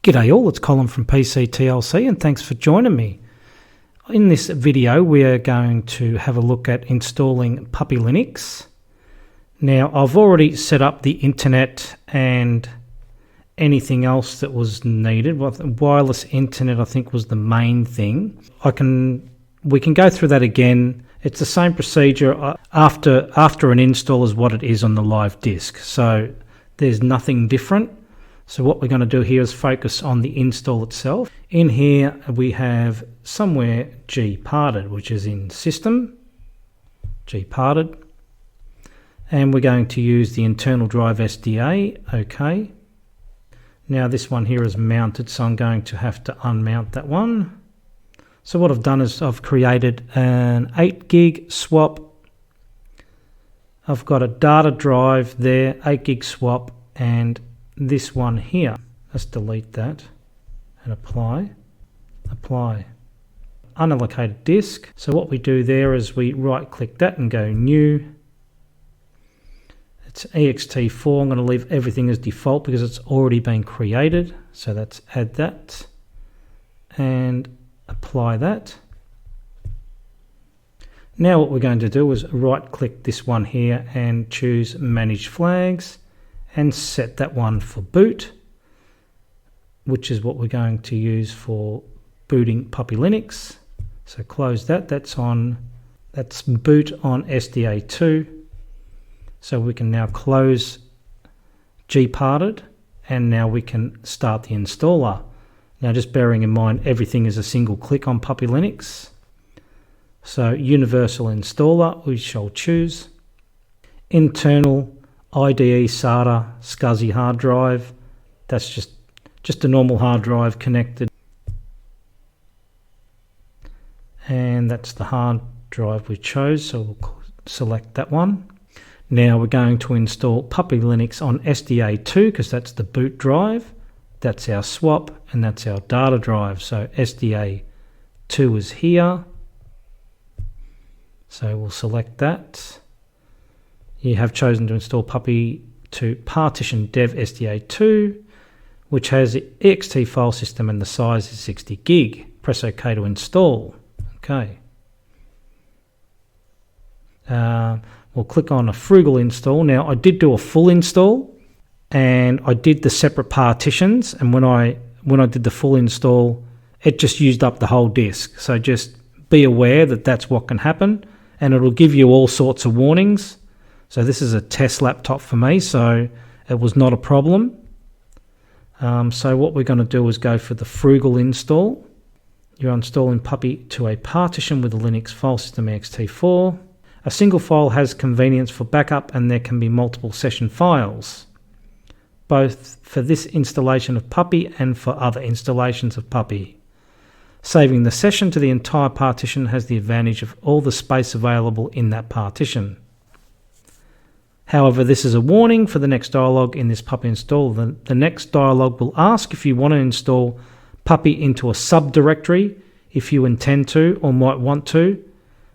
G'day all, it's Colin from PCTLC and thanks for joining me. In this video we are going to have a look at installing Puppy Linux. Now I've already set up the internet and anything else that was needed. Wireless internet I think was the main thing. We can go through that again. It's the same procedure after an install as what it is on the live disk. So there's nothing different. So what we're going to do here is focus on the install itself. In here we have somewhere gparted, which is in system, gparted. And we're going to use the internal drive SDA, okay. Now this one here is mounted, so I'm going to have to unmount that one. So what I've done is I've created an 8 gig swap. I've got a data drive there, 8 gig swap, and this one here. Let's delete that and apply. Unallocated disk. So what we do there is we right click that and go new. It's ext4. I'm going to leave everything as default because it's already been created. So let's add that and apply that. Now what we're going to do is right click this one here and choose manage flags and set that one for boot, which is what we're going to use for booting Puppy Linux. So close that. That's boot on SDA2. So we can now close gparted and now we can start the installer. Now just bearing in mind everything is a single click on Puppy Linux. So universal installer we shall choose. Internal IDE SATA SCSI hard drive. That's just a normal hard drive connected. And that's the hard drive we chose, so we'll select that one. Now we're going to install Puppy Linux on SDA2 because that's the boot drive. That's our swap and that's our data drive. So SDA2 is here. So we'll select that. You have chosen to install Puppy to partition dev SDA2, which has the ext file system and the size is 60 gig. Press OK to install. Okay. We'll click on a frugal install. Now I did do a full install and I did the separate partitions, and when I did the full install it just used up the whole disk. So just be aware that that's what can happen, and it'll give you all sorts of warnings. So this is a test laptop for me, so it was not a problem. So what we're going to do is go for the frugal install. You're installing Puppy to a partition with a Linux file system ext4. A single file has convenience for backup and there can be multiple session files, both for this installation of Puppy and for other installations of Puppy. Saving the session to the entire partition has the advantage of all the space available in that partition. However, this is a warning for the next dialog in this Puppy install. The next dialog will ask if you want to install Puppy into a subdirectory. If you intend to or might want to,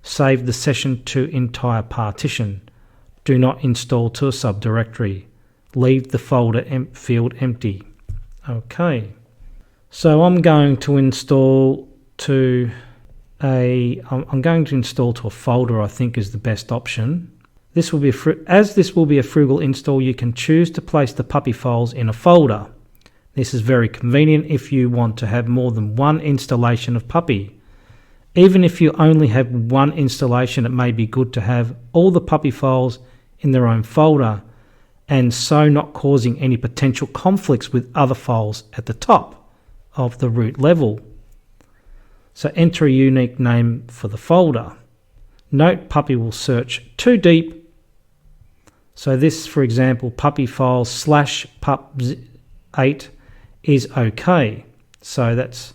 save the session to entire partition. Do not install to a subdirectory. Leave the folder field empty. Okay. So I'm going to install to a folder, I think is the best option. This will be as this will be a frugal install, you can choose to place the Puppy files in a folder. This is very convenient if you want to have more than one installation of Puppy. Even if you only have one installation, it may be good to have all the Puppy files in their own folder, and so not causing any potential conflicts with other files at the top of the root level. So enter a unique name for the folder. Note Puppy will search too deep. So this, for example, Puppy file /pup8 is okay. So that's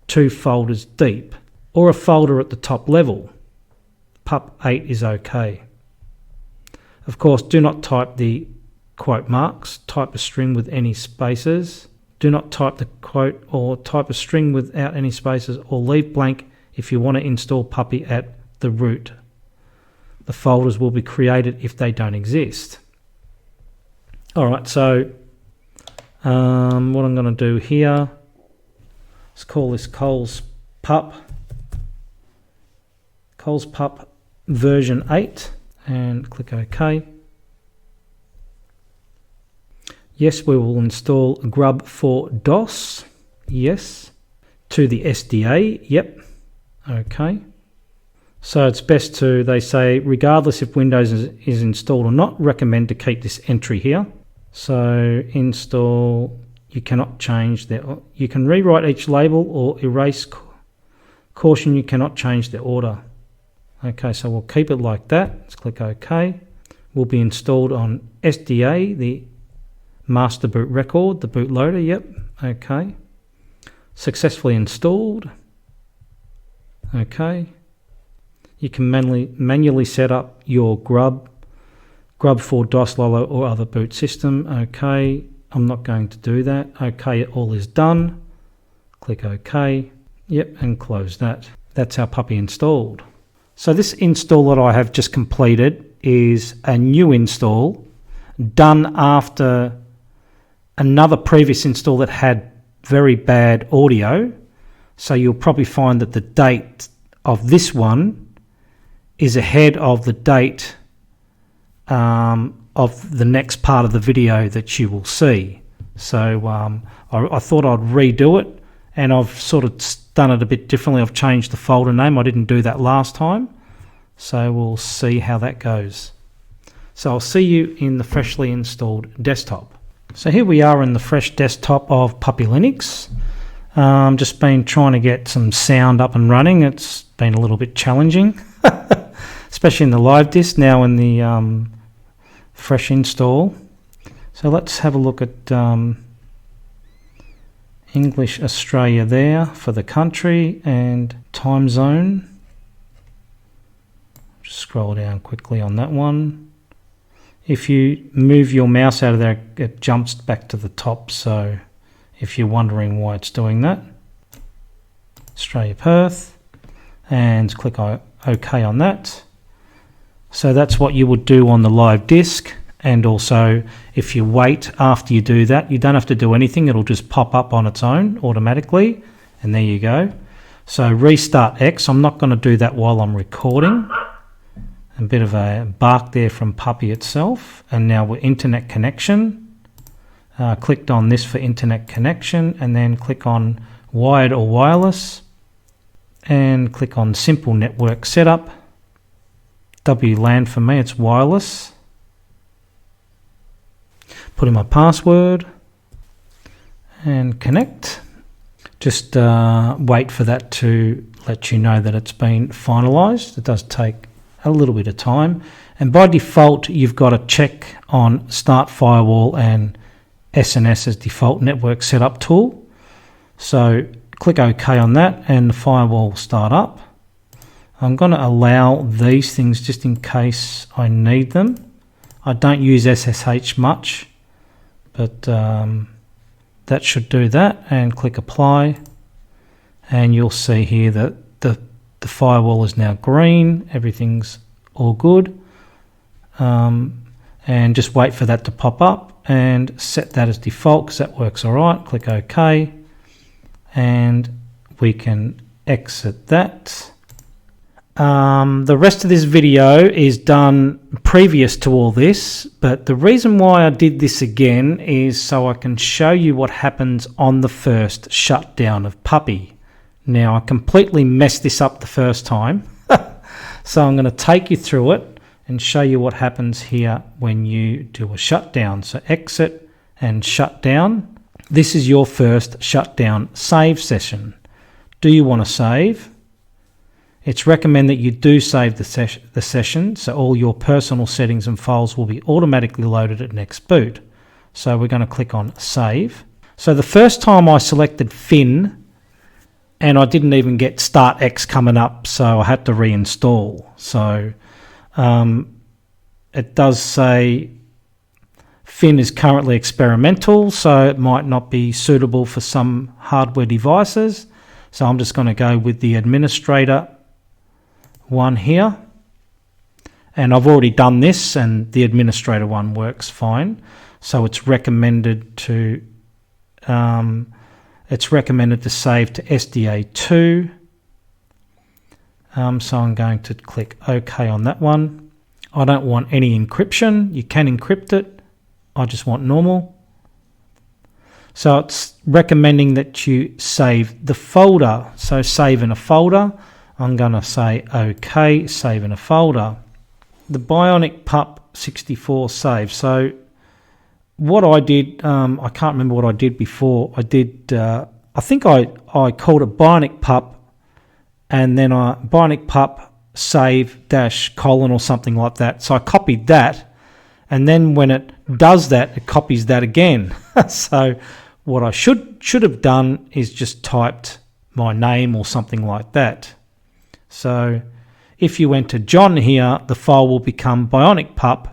2 folders deep, or a folder at the top level. Pup8 is okay. Of course, do not type the quote marks. Type a string with any spaces. Do not type the quote or type a string without any spaces, or leave blank if you want to install Puppy at the root. The folders will be created if they don't exist. Alright, so What I'm going to do here, let's call this Coles Pup version 8 and click OK. Yes, we will install grub for DOS. Yes. To the SDA. Yep. Okay. So it's best to, they say, regardless if Windows is installed or not, recommend to keep this entry here. So install, you cannot change the, you can rewrite each label or erase. Caution, you cannot change the order. Okay, so we'll keep it like that. Let's click OK. Will be installed on SDA, the master boot record, the bootloader. Yep. Okay. Successfully installed. Okay. You can manually set up your grub for DOS, Lolo, or other boot system. Okay. I'm not going to do that. Okay, all is done. Click OK. Yep, and close that. That's our puppy installed. So this install that I have just completed is a new install done after another previous install that had very bad audio. So you'll probably find that the date of this one is ahead of the date of the next part of the video that you will see. So I thought I'd redo it, and I've sort of done it a bit differently. I've changed the folder name. I didn't do that last time. So we'll see how that goes. So I'll see you in the freshly installed desktop. So here we are in the fresh desktop of Puppy Linux. Just been trying to get some sound up and running. It's been a little bit challenging, especially in the live disk, now in the fresh install. So let's have a look at English Australia there for the country and time zone. Just scroll down quickly on that one. If you move your mouse out of there, it jumps back to the top. So if you're wondering why it's doing that, Australia Perth, and click OK on that. So that's what you would do on the live disk. And also, if you wait after you do that, you don't have to do anything. It'll just pop up on its own automatically. And there you go. So restart X. I'm not going to do that while I'm recording. A bit of a bark there from Puppy itself. And now we're internet connection. Clicked on this for internet connection, and then click on wired or wireless. And click on simple network setup. WLAN for me, it's wireless. Put in my password and connect. Just wait for that to let you know that it's been finalized. It does take a little bit of time, and by default you've got to check on Start Firewall and SNS as default network setup tool. So click OK on that and the firewall will start up. I'm going to allow these things just in case I need them. I don't use SSH much, but that should do that, and click apply, and you'll see here that the firewall is now green. Everything's all good, and just wait for that to pop up and set that as default because that works all right. Click OK, and we can exit that. The rest of this video is done previous to all this, but the reason why I did this again is so I can show you what happens on the first shutdown of Puppy. Now, I completely messed this up the first time, so I'm going to take you through it and show you what happens here when you do a shutdown. So exit and shutdown. This is your first shutdown save session. Do you want to save? It's recommended that you do save the session, so all your personal settings and files will be automatically loaded at next boot. So we're going to click on save. So the first time I selected Fin, and I didn't even get Start X coming up, so I had to reinstall. So it does say Fin is currently experimental, so it might not be suitable for some hardware devices. So I'm just going to go with the administrator one here, and I've already done this and the administrator one works fine, so it's recommended to it's recommended to save to SDA2. So I'm going to click OK on that one. I don't want any encryption. You can encrypt it. I just want normal. So it's recommending that you save the folder. So save in a folder. I'm going to say OK, save in a folder. The Bionicpup 64 save. So what I did, I can't remember what I did before. I think I called it Bionicpup, and then Bionicpup save - colon or something like that. So I copied that, and then when it does that, it copies that again. So what I should have done is just typed my name or something like that. So if you enter John here, the file will become Bionicpup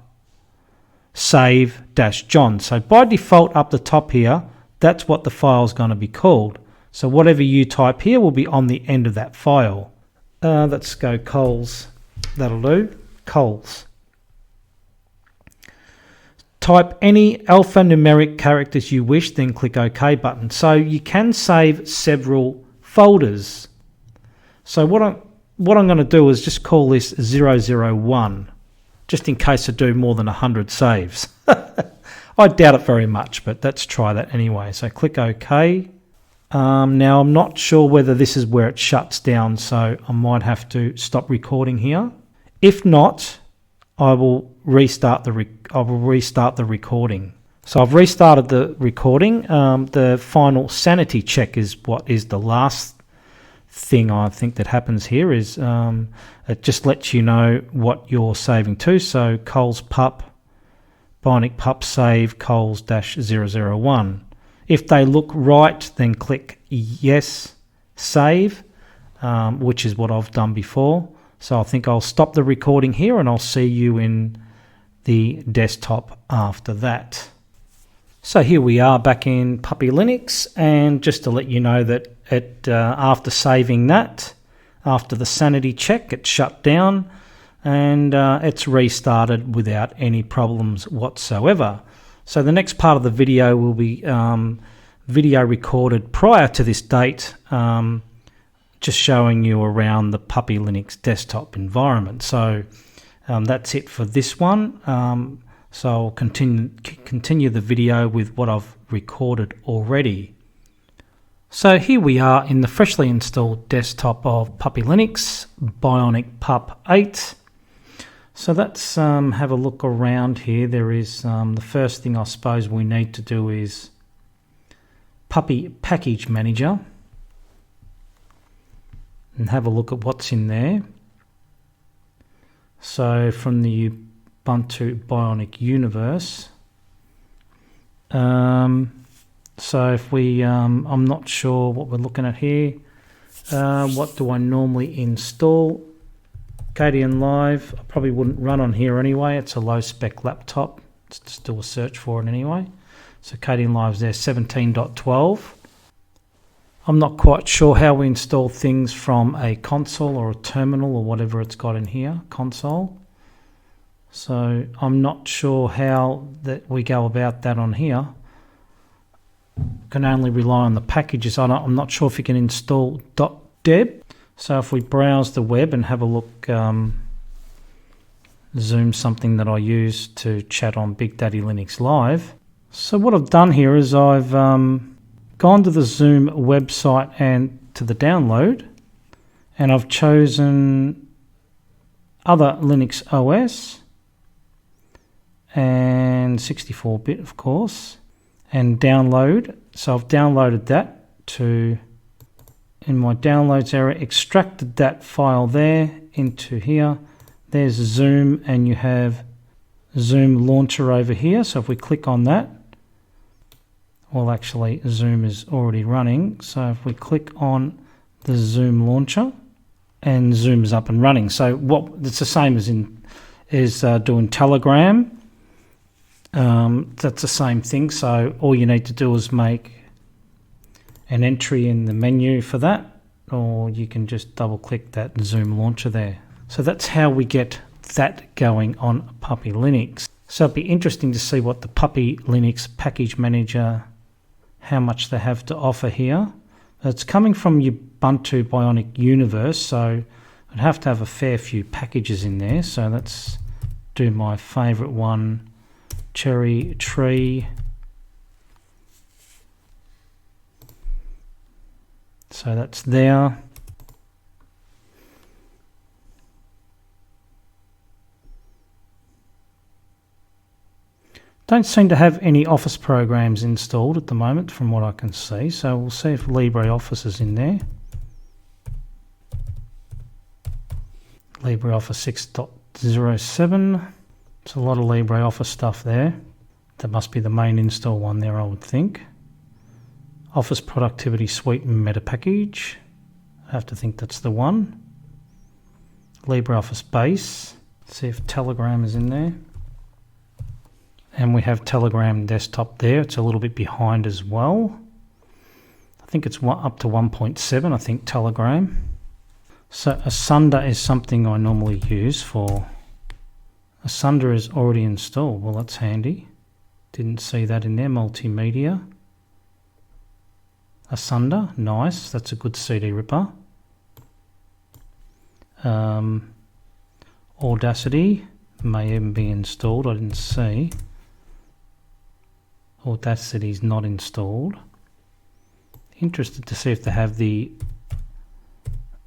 save - John. So by default up the top here, that's what the file is going to be called. So whatever you type here will be on the end of that file. Let's go Coles. That'll do. Coles. Type any alphanumeric characters you wish, then click OK button. So you can save several folders. So what I'm going to do is just call this 001, just in case I do more than 100 saves. I doubt it very much, but let's try that anyway. So click OK. Now I'm not sure whether this is where it shuts down, so I might have to stop recording here. If not, I will restart the recording. So I've restarted the recording. The final sanity check is what is the last thing I think that happens here. Is it just lets you know what you're saving to. So Coles Pup, Bionicpup save Coles -001. If they look right, then click yes, save, which is what I've done before. So I think I'll stop the recording here, and I'll see you in the desktop after that. So here we are back in Puppy Linux, and just to let you know that after saving that, after the sanity check, it shut down, and it's restarted without any problems whatsoever. So the next part of the video will be video recorded prior to this date, just showing you around the Puppy Linux desktop environment. So that's it for this one. So I'll continue the video with what I've recorded already. So here we are in the freshly installed desktop of Puppy Linux, Bionicpup 8. So let's have a look around here. There is the first thing I suppose we need to do is Puppy Package Manager and have a look at what's in there. So from the Ubuntu Bionic universe. So if we, I'm not sure what we're looking at here. What do I normally install? Kdenlive, I probably wouldn't run on here anyway. It's a low spec laptop. Let's just do a search for it anyway. So Kdenlive's there, 17.12. I'm not quite sure how we install things from a console or a terminal or whatever it's got in here, console. So I'm not sure how that we go about that on here. Can only rely on the packages. I'm not sure if you can install .deb. So if we browse the web and have a look, Zoom, something that I use to chat on BigDaddyLinux Live. So what I've done here is I've gone to the Zoom website and to the download, and I've chosen other Linux OS and 64-bit, of course, and download. So I've downloaded that to, in my downloads area, extracted that file there into here. There's Zoom, and you have Zoom launcher over here. So if we click on that, well, actually Zoom is already running. So if we click on the Zoom launcher, and Zoom is up and running. So what it's the same as doing Telegram. That's the same thing. So all you need to do is make an entry in the menu for that, or you can just double click that Zoom launcher there. So that's how we get that going on Puppy Linux. So it'd be interesting to see what the Puppy Linux package manager how much they have to offer here. It's coming from Ubuntu Bionic Universe, so I'd have to have a fair few packages in there. So let's do my favorite one, Cherry Tree. So that's there. Don't seem to have any Office programs installed at the moment from what I can see, so we'll see if LibreOffice is in there. LibreOffice 6.07. There's a lot of LibreOffice stuff there. That must be the main install one there, I would think. Office Productivity Suite and Meta Package. I have to think that's the one. LibreOffice Base. See if Telegram is in there. And we have Telegram Desktop there. It's a little bit behind as well. I think it's up to 1.7, I think, Telegram. So Asunder is something I normally use for. Asunder is already installed. Well, that's handy. Didn't see that in there. Multimedia. Asunder, nice. That's a good CD ripper. Audacity may even be installed. I didn't see. Audacity is not installed. Interested to see if they have the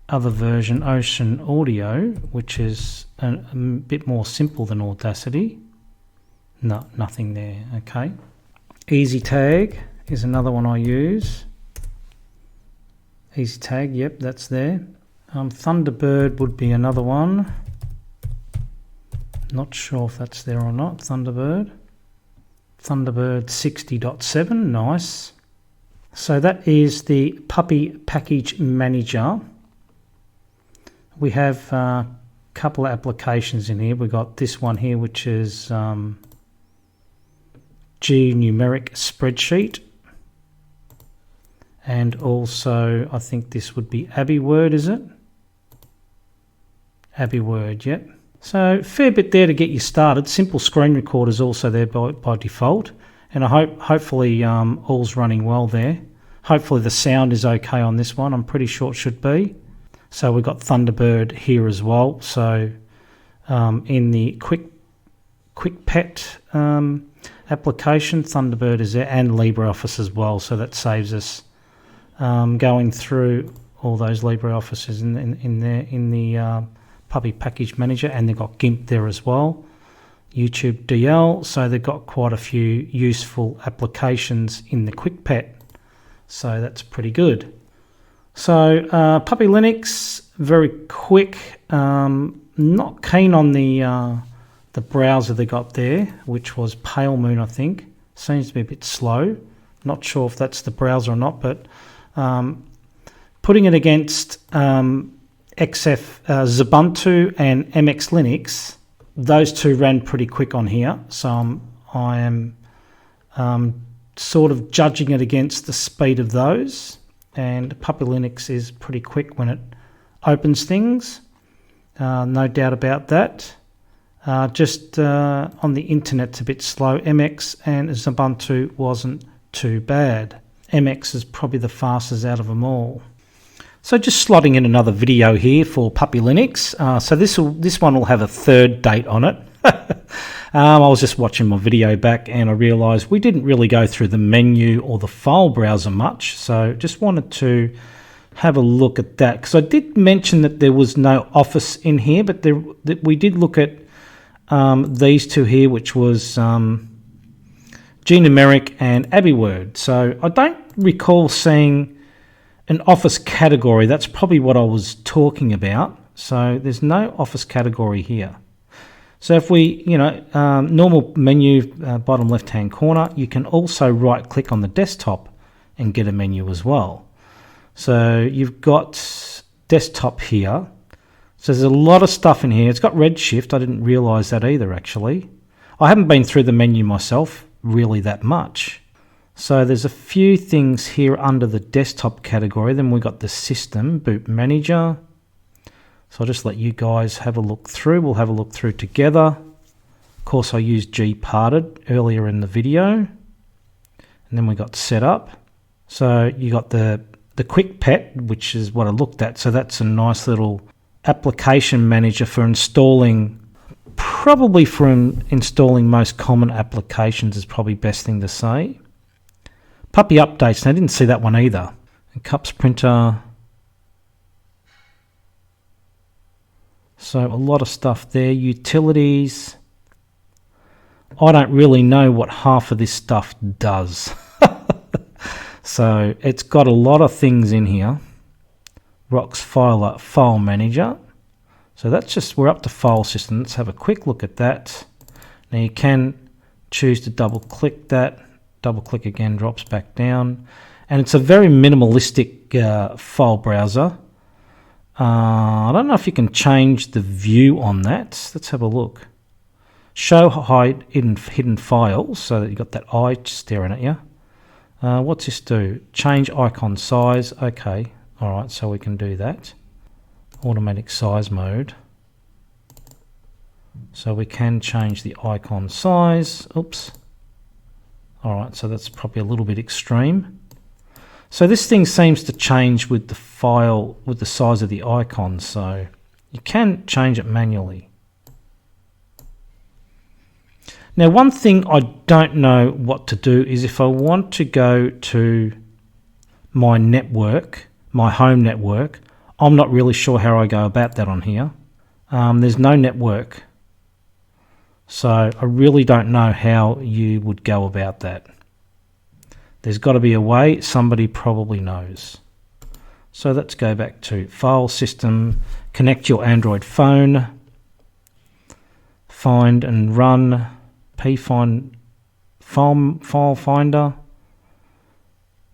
other version, Ocean Audio, which is a bit more simple than Audacity. No, nothing there. Okay. EasyTag is another one I use. EasyTag, yep, that's there. Thunderbird would be another one. Not sure if that's there or not. Thunderbird 60.7, nice. So that is the Puppy Package Manager. We have a couple of applications in here. We've got this one here, which is G-Numeric Spreadsheet. And also, I think this would be AbiWord, is it? AbiWord, yep. So fair bit there to get you started. Simple screen recorder is also there by default, and I hopefully all's running well there. Hopefully the sound is okay on this one. I'm pretty sure it should be. So we've got Thunderbird here as well. So in the QuickPet application, Thunderbird is there, and LibreOffice as well. So that saves us going through all those LibreOffices in the Puppy Package Manager, and they've got GIMP there as well. YouTube DL, so they've got quite a few useful applications in the QuickPet. So that's pretty good. So Puppy Linux, very quick. Not keen on the browser they got there, which was Pale Moon, I think. Seems to be a bit slow. Not sure if that's the browser or not, but putting it against Xubuntu and MX Linux, those two ran pretty quick on here. So I am sort of judging it against the speed of those. And Puppy Linux is pretty quick when it opens things. No doubt about that. Just on the internet, it's a bit slow. MX and Ubuntu wasn't too bad. MX is probably the fastest out of them all. So just slotting in another video here for Puppy Linux. So this one will have a third date on it. I was just watching my video back and I realised we didn't really go through the menu or the file browser much. So just wanted to have a look at that, because I did mention that there was no Office in here, but we did look at these two here, which was G-Numeric and AbiWord. So I don't recall seeing an Office category. That's probably what I was talking about. So there's no Office category here. So if we, normal menu, bottom left-hand corner, you can also right-click on the desktop and get a menu as well. So you've got desktop here. So there's a lot of stuff in here. It's got Redshift. I didn't realise that either, actually. I haven't been through the menu myself really that much. So there's a few things here under the desktop category. Then we've got the system, boot manager. So I'll just let you guys have a look through. We'll have a look through together. Of course, I used gparted earlier in the video. And then we got setup. So you got the quick pet, which is what I looked at. So that's a nice little application manager for installing, probably for installing most common applications is probably best thing to say. Puppy updates, and I didn't see that one either. And Cups printer. So a lot of stuff there. Utilities. I don't really know what half of this stuff does. So it's got a lot of things in here. Rox file manager. So that's just, we're up to file system. Let's have a quick look at that. Now you can choose to double click that. Double click again, drops back down. And it's a very minimalistic file browser. I don't know if you can change the view on that. Let's have a look. Show hide hidden files, so that you've got that eye staring at you. What's this do? Change icon size. Okay, alright, so we can do that. Automatic size mode. So we can change the icon size. Oops. Alright, so that's probably a little bit extreme. So this thing seems to change with the file, with the size of the icon, so you can change it manually. Now, one thing I don't know what to do is if I want to go to my network, my home network, I'm not really sure how I go about that on here. There's no network. So I really don't know how you would go about that. There's got to be a way. Somebody probably knows. So let's go back to File System, connect your Android phone, find and run, pfind file finder,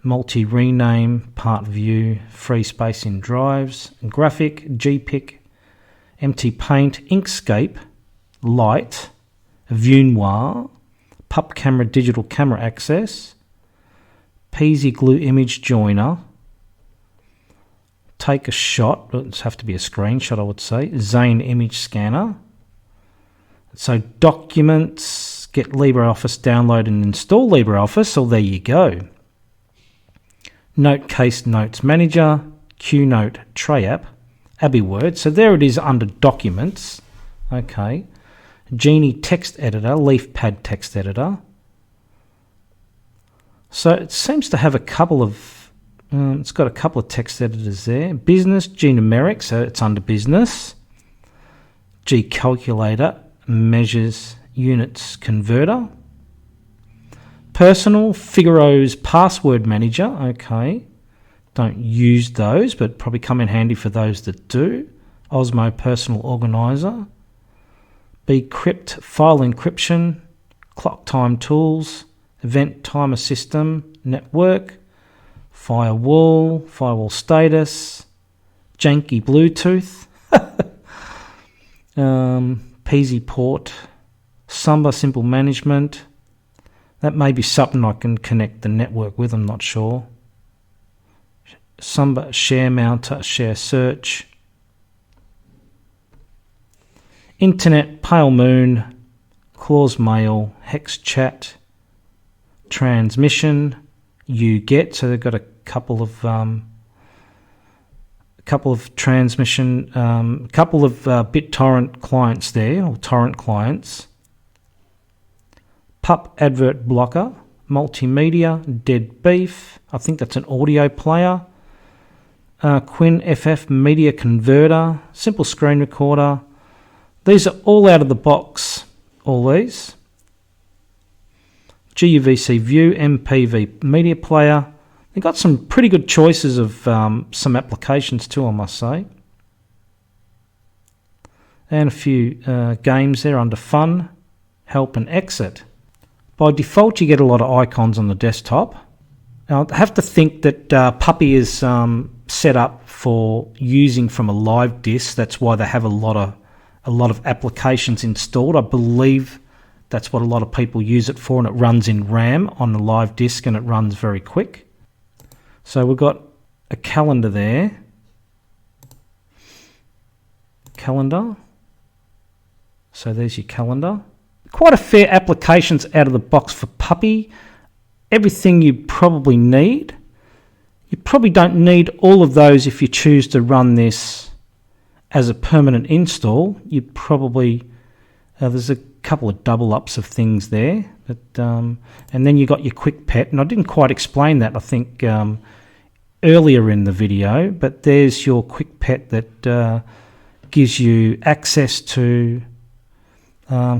multi-rename, part view, free space in drives, graphic, gpic, empty paint, Inkscape, light, view noir, pup camera, digital camera access, Peasy glue image joiner, take a shot, it'll have to be a screenshot I would say, Zane image scanner. So documents, get LibreOffice, download and install LibreOffice, so there you go. Notecase Notes Manager, QNote Tray App, AbiWord, so there it is under Documents, okay. Genie Text Editor, LeafPad Text Editor. So it seems to have a couple of, it's got a couple of text editors there. Business, G-Numeric, so it's under Business. G-Calculator, Measures, Units, Converter. Personal, Figaro's Password Manager, okay. Don't use those, but probably come in handy for those that do. Osmo Personal Organizer. Bcrypt File Encryption, Clock Time Tools, Event Timer System, Network, Firewall Status, Janky Bluetooth, Peasy Port, Samba Simple Management. That may be something I can connect the network with, I'm not sure. Samba Share Mounter, Share Search. Internet, Pale Moon, Clause Mail, Hex Chat, Transmission, UGet. So they've got a couple of transmission, couple of BitTorrent clients there, or torrent clients. Pup Advert Blocker, Multimedia, Dead Beef. I think that's an audio player. Quinn FF Media Converter, Simple Screen Recorder. These are all out of the box, all these. GUVC View, MPV Media Player. They've got some pretty good choices of some applications too, I must say. And a few games there under Fun, Help and Exit. By default, you get a lot of icons on the desktop. Now, I have to think that Puppy is set up for using from a live disk. That's why they have a lot of applications installed. I believe that's what a lot of people use it for, and it runs in RAM on the live disk, and it runs very quick. So we've got a calendar there. Calendar. So there's your calendar. Quite a fair applications out of the box for Puppy. Everything you probably need. You probably don't need all of those if you choose to run this as a permanent install. You probably, there's a couple of double ups of things there, but and then you got your quick pet, and I didn't quite explain that, I think, earlier in the video, but there's your quick pet that gives you access to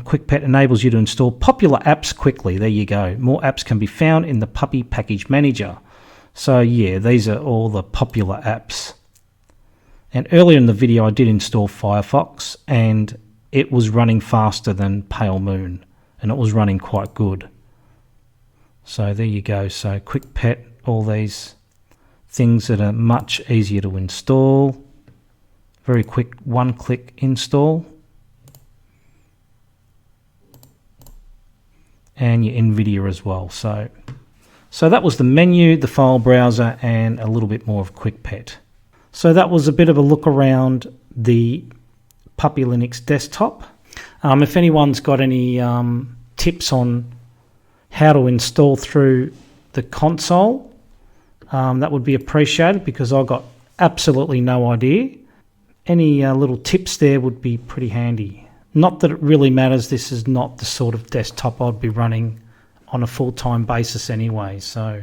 quick pet, enables you to install popular apps quickly. There you go. More apps can be found in the Puppy Package Manager. So yeah, these are all the popular apps. And earlier in the video I did install Firefox, and it was running faster than Pale Moon, and it was running quite good. So there you go. So quick pet, all these things that are much easier to install. Very quick one-click install. And your NVIDIA as well. So that was the menu, the file browser, and a little bit more of QuickPet. So that was a bit of a look around the Puppy Linux desktop. If anyone's got any tips on how to install through the console, that would be appreciated, because I got absolutely no idea. Any little tips there would be pretty handy. Not that it really matters. This is not the sort of desktop I'd be running on a full-time basis anyway. So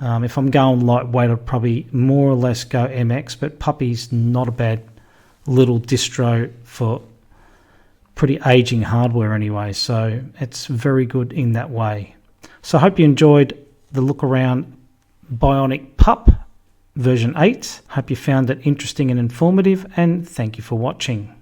if I'm going lightweight, I'd probably more or less go MX, but Puppy's not a bad little distro for pretty aging hardware anyway. So it's very good in that way. So I hope you enjoyed the look around Bionicpup version 8. Hope you found it interesting and informative, and thank you for watching.